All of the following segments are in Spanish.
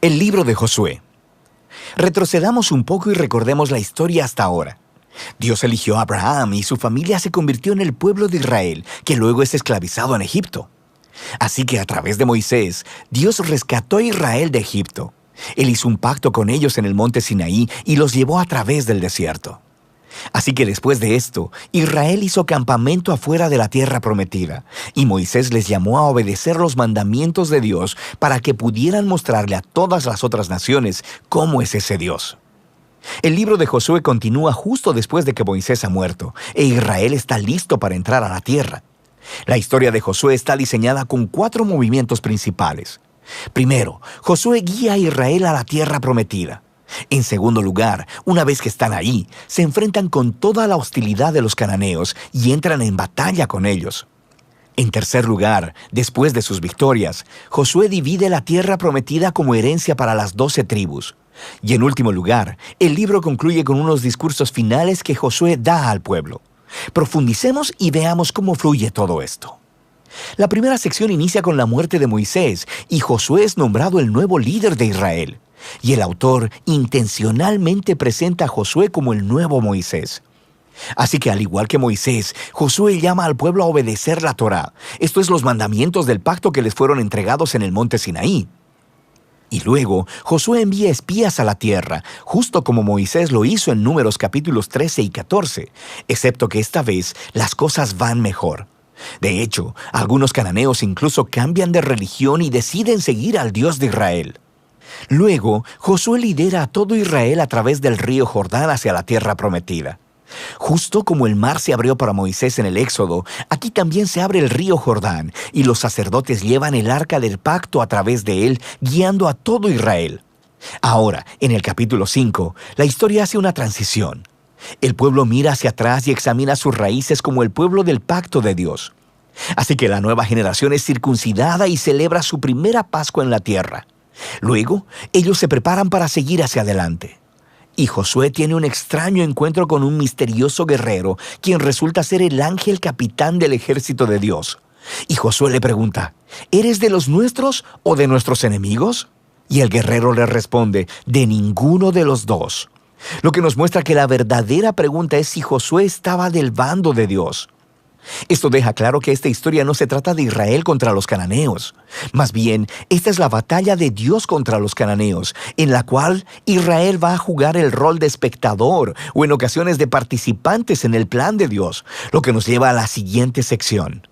El libro de Josué. Retrocedamos un poco y recordemos la historia hasta ahora. Dios eligió a Abraham y su familia se convirtió en el pueblo de Israel, que luego es esclavizado en Egipto. Así que a través de Moisés, Dios rescató a Israel de Egipto. Él hizo un pacto con ellos en el monte Sinaí y los llevó a través del desierto. Así que después de esto, Israel hizo campamento afuera de la tierra prometida, y Moisés les llamó a obedecer los mandamientos de Dios para que pudieran mostrarle a todas las otras naciones cómo es ese Dios. El libro de Josué continúa justo después de que Moisés ha muerto, e Israel está listo para entrar a la tierra. La historia de Josué está diseñada con 4 movimientos principales. Primero, Josué guía a Israel a la tierra prometida. En segundo lugar, una vez que están ahí, se enfrentan con toda la hostilidad de los cananeos y entran en batalla con ellos. En tercer lugar, después de sus victorias, Josué divide la tierra prometida como herencia para las 12 tribus. Y en último lugar, el libro concluye con unos discursos finales que Josué da al pueblo. Profundicemos y veamos cómo fluye todo esto. La primera sección inicia con la muerte de Moisés y Josué es nombrado el nuevo líder de Israel. Y el autor intencionalmente presenta a Josué como el nuevo Moisés. Así que al igual que Moisés, Josué llama al pueblo a obedecer la Torá. Esto es los mandamientos del pacto que les fueron entregados en el monte Sinaí. Y luego, Josué envía espías a la tierra, justo como Moisés lo hizo en Números capítulos 13 y 14, excepto que esta vez las cosas van mejor. De hecho, algunos cananeos incluso cambian de religión y deciden seguir al Dios de Israel. Luego, Josué lidera a todo Israel a través del río Jordán hacia la tierra prometida. Justo como el mar se abrió para Moisés en el Éxodo, aquí también se abre el río Jordán y los sacerdotes llevan el arca del pacto a través de él, guiando a todo Israel. Ahora, en el capítulo 5, la historia hace una transición. El pueblo mira hacia atrás y examina sus raíces como el pueblo del pacto de Dios. Así que la nueva generación es circuncidada y celebra su primera Pascua en la tierra. Luego, ellos se preparan para seguir hacia adelante. Y Josué tiene un extraño encuentro con un misterioso guerrero, quien resulta ser el ángel capitán del ejército de Dios. Y Josué le pregunta, ¿eres de los nuestros o de nuestros enemigos? Y el guerrero le responde, de ninguno de los dos. Lo que nos muestra que la verdadera pregunta es si Josué estaba del bando de Dios. Esto deja claro que esta historia no se trata de Israel contra los cananeos. Más bien, esta es la batalla de Dios contra los cananeos, en la cual Israel va a jugar el rol de espectador o en ocasiones de participantes en el plan de Dios, lo que nos lleva a la siguiente sección.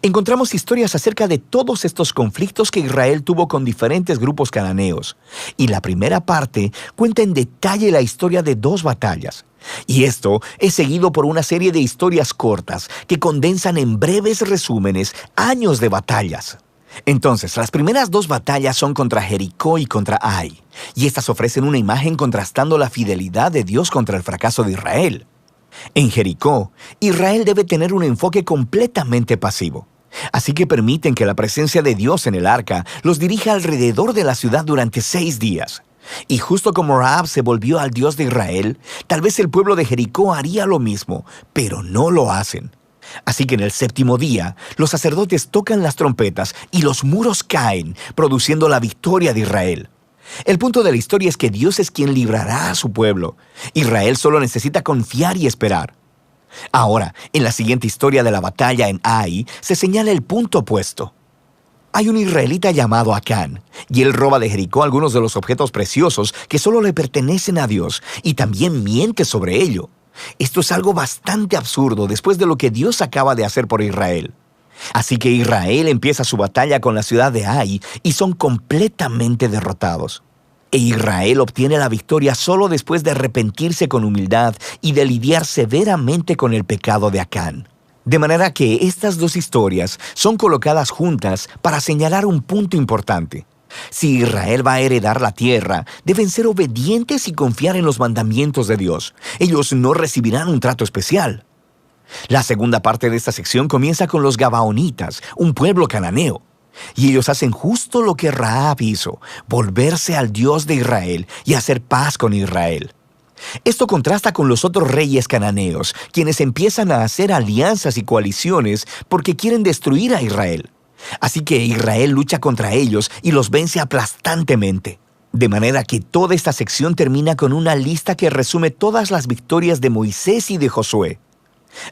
Encontramos historias acerca de todos estos conflictos que Israel tuvo con diferentes grupos cananeos, y la primera parte cuenta en detalle la historia de 2 batallas. Y esto es seguido por una serie de historias cortas que condensan en breves resúmenes años de batallas. Entonces, las primeras 2 batallas son contra Jericó y contra Ai, y estas ofrecen una imagen contrastando la fidelidad de Dios contra el fracaso de Israel. En Jericó, Israel debe tener un enfoque completamente pasivo. Así que permiten que la presencia de Dios en el arca los dirija alrededor de la ciudad durante 6 días. Y justo como Rahab se volvió al Dios de Israel, tal vez el pueblo de Jericó haría lo mismo, pero no lo hacen. Así que en el 7º día, los sacerdotes tocan las trompetas y los muros caen, produciendo la victoria de Israel. El punto de la historia es que Dios es quien librará a su pueblo. Israel solo necesita confiar y esperar. Ahora, en la siguiente historia de la batalla en Ai, se señala el punto opuesto. Hay un israelita llamado Acán, y él roba de Jericó algunos de los objetos preciosos que solo le pertenecen a Dios, y también miente sobre ello. Esto es algo bastante absurdo después de lo que Dios acaba de hacer por Israel. Así que Israel empieza su batalla con la ciudad de Ai y son completamente derrotados. E Israel obtiene la victoria solo después de arrepentirse con humildad y de lidiar severamente con el pecado de Acán. De manera que estas 2 historias son colocadas juntas para señalar un punto importante. Si Israel va a heredar la tierra, deben ser obedientes y confiar en los mandamientos de Dios. Ellos no recibirán un trato especial. La segunda parte de esta sección comienza con los Gabaonitas, un pueblo cananeo. Y ellos hacen justo lo que Rahab hizo, volverse al Dios de Israel y hacer paz con Israel. Esto contrasta con los otros reyes cananeos, quienes empiezan a hacer alianzas y coaliciones porque quieren destruir a Israel. Así que Israel lucha contra ellos y los vence aplastantemente. De manera que toda esta sección termina con una lista que resume todas las victorias de Moisés y de Josué.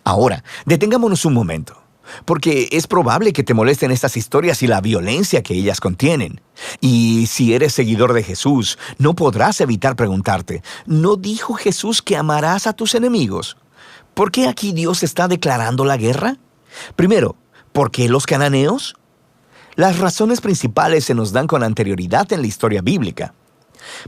Ahora, detengámonos un momento, porque es probable que te molesten estas historias y la violencia que ellas contienen. Y si eres seguidor de Jesús, no podrás evitar preguntarte, ¿no dijo Jesús que amarás a tus enemigos? ¿Por qué aquí Dios está declarando la guerra? Primero, ¿por qué los cananeos? Las razones principales se nos dan con anterioridad en la historia bíblica.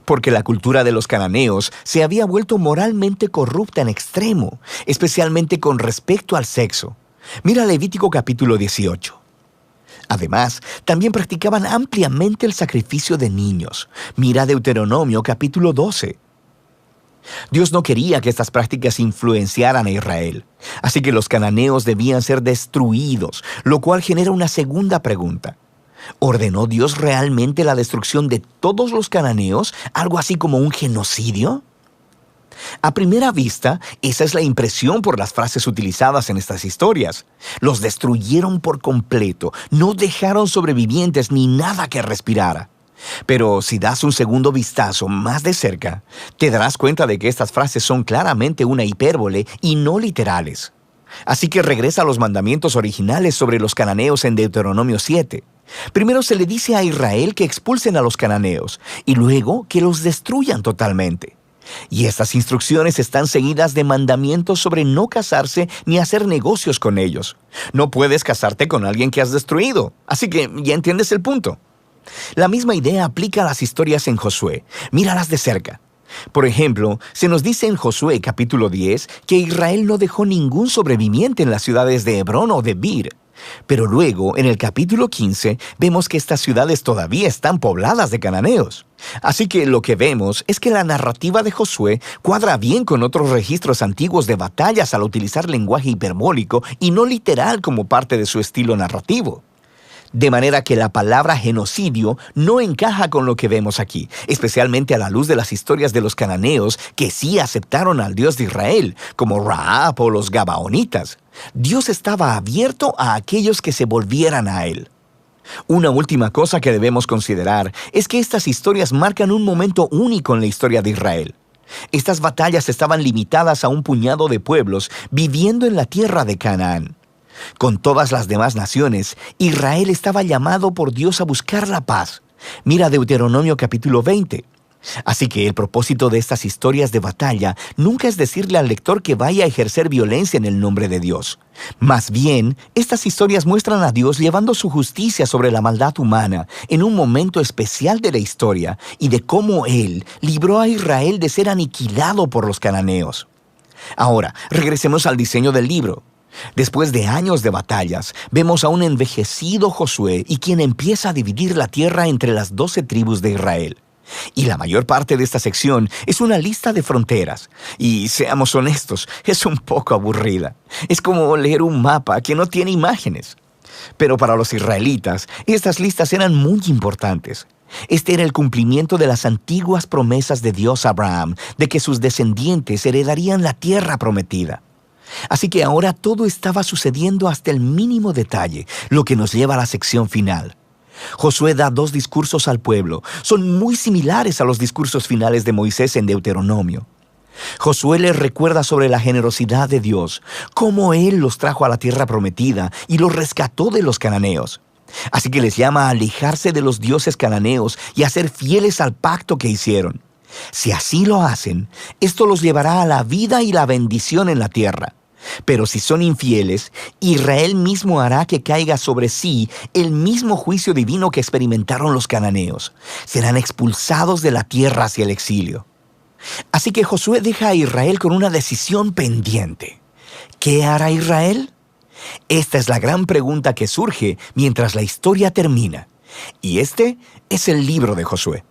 Porque la cultura de los cananeos se había vuelto moralmente corrupta en extremo, especialmente con respecto al sexo. Mira Levítico capítulo 18. Además, también practicaban ampliamente el sacrificio de niños. Mira Deuteronomio capítulo 12. Dios no quería que estas prácticas influenciaran a Israel, así que los cananeos debían ser destruidos, lo cual genera una segunda pregunta. ¿Ordenó Dios realmente la destrucción de todos los cananeos, algo así como un genocidio? A primera vista, esa es la impresión por las frases utilizadas en estas historias. Los destruyeron por completo, no dejaron sobrevivientes ni nada que respirara. Pero si das un segundo vistazo más de cerca, te darás cuenta de que estas frases son claramente una hipérbole y no literales. Así que regresa a los mandamientos originales sobre los cananeos en Deuteronomio 7. Primero se le dice a Israel que expulsen a los cananeos y luego que los destruyan totalmente. Y estas instrucciones están seguidas de mandamientos sobre no casarse ni hacer negocios con ellos. No puedes casarte con alguien que has destruido, así que ya entiendes el punto. La misma idea aplica a las historias en Josué. Míralas de cerca. Por ejemplo, se nos dice en Josué capítulo 10 que Israel no dejó ningún sobreviviente en las ciudades de Hebrón o de Bir. Pero luego, en el capítulo 15, vemos que estas ciudades todavía están pobladas de cananeos. Así que lo que vemos es que la narrativa de Josué cuadra bien con otros registros antiguos de batallas al utilizar lenguaje hiperbólico y no literal como parte de su estilo narrativo. De manera que la palabra genocidio no encaja con lo que vemos aquí, especialmente a la luz de las historias de los cananeos que sí aceptaron al Dios de Israel, como Rahab o los Gabaonitas. Dios estaba abierto a aquellos que se volvieran a Él. Una última cosa que debemos considerar es que estas historias marcan un momento único en la historia de Israel. Estas batallas estaban limitadas a un puñado de pueblos viviendo en la tierra de Canaán. Con todas las demás naciones, Israel estaba llamado por Dios a buscar la paz. Mira Deuteronomio capítulo 20. Así que el propósito de estas historias de batalla nunca es decirle al lector que vaya a ejercer violencia en el nombre de Dios. Más bien, estas historias muestran a Dios llevando su justicia sobre la maldad humana en un momento especial de la historia y de cómo Él libró a Israel de ser aniquilado por los cananeos. Ahora, regresemos al diseño del libro. Después de años de batallas, vemos a un envejecido Josué y quien empieza a dividir la tierra entre las 12 tribus de Israel. Y la mayor parte de esta sección es una lista de fronteras. Y seamos honestos, es un poco aburrida. Es como leer un mapa que no tiene imágenes. Pero para los israelitas, estas listas eran muy importantes. Este era el cumplimiento de las antiguas promesas de Dios a Abraham, de que sus descendientes heredarían la tierra prometida. Así que ahora todo estaba sucediendo hasta el mínimo detalle, lo que nos lleva a la sección final. Josué da 2 discursos al pueblo. Son muy similares a los discursos finales de Moisés en Deuteronomio. Josué les recuerda sobre la generosidad de Dios, cómo Él los trajo a la tierra prometida y los rescató de los cananeos. Así que les llama a alejarse de los dioses cananeos y a ser fieles al pacto que hicieron. Si así lo hacen, esto los llevará a la vida y la bendición en la tierra. Pero si son infieles, Israel mismo hará que caiga sobre sí el mismo juicio divino que experimentaron los cananeos. Serán expulsados de la tierra hacia el exilio. Así que Josué deja a Israel con una decisión pendiente. ¿Qué hará Israel? Esta es la gran pregunta que surge mientras la historia termina. Y este es el libro de Josué.